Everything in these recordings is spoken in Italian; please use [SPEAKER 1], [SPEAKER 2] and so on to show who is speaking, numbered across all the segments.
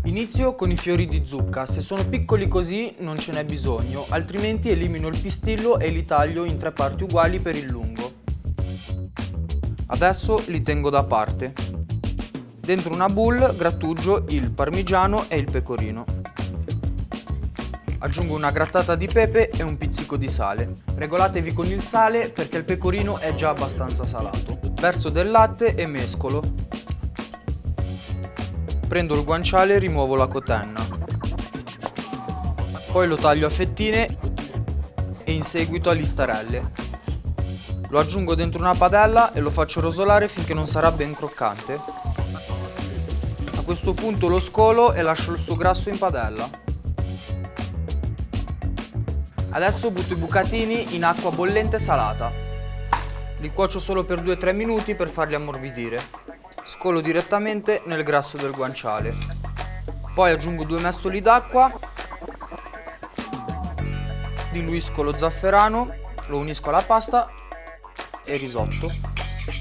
[SPEAKER 1] Inizio con i fiori di zucca, se sono piccoli così non ce n'è bisogno, altrimenti elimino il pistillo e li taglio in 3 parti uguali per il lungo. Adesso li tengo da parte. Dentro una boule grattugio il parmigiano e il pecorino. Aggiungo una grattata di pepe e un pizzico di sale. Regolatevi con il sale perché il pecorino è già abbastanza salato. Verso del latte e mescolo. Prendo il guanciale e rimuovo la cotenna. Poi lo taglio a fettine e in seguito a listarelle. Lo aggiungo dentro una padella e lo faccio rosolare finché non sarà ben croccante. A questo punto lo scolo e lascio il suo grasso in padella. Adesso butto i bucatini in acqua bollente salata. Li cuocio solo per 2-3 minuti per farli ammorbidire. Scolo direttamente nel grasso del guanciale. Poi aggiungo 2 mestoli d'acqua, diluisco lo zafferano, lo unisco alla pasta e risotto.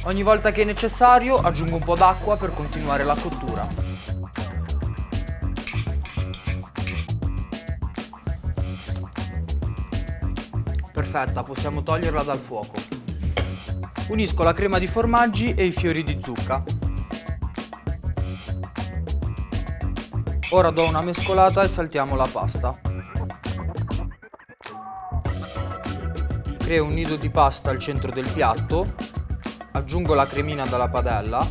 [SPEAKER 1] Ogni volta che è necessario aggiungo un po' d'acqua per continuare la cottura. Perfetta, possiamo toglierla dal fuoco. Unisco la crema di formaggi e i fiori di zucca. Ora do una mescolata e saltiamo la pasta. Creo un nido di pasta al centro del piatto, aggiungo la cremina dalla padella,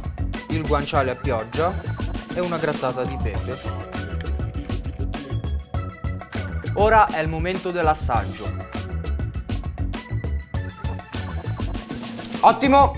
[SPEAKER 1] il guanciale a pioggia e una grattata di pepe. Ora è il momento dell'assaggio. Ottimo!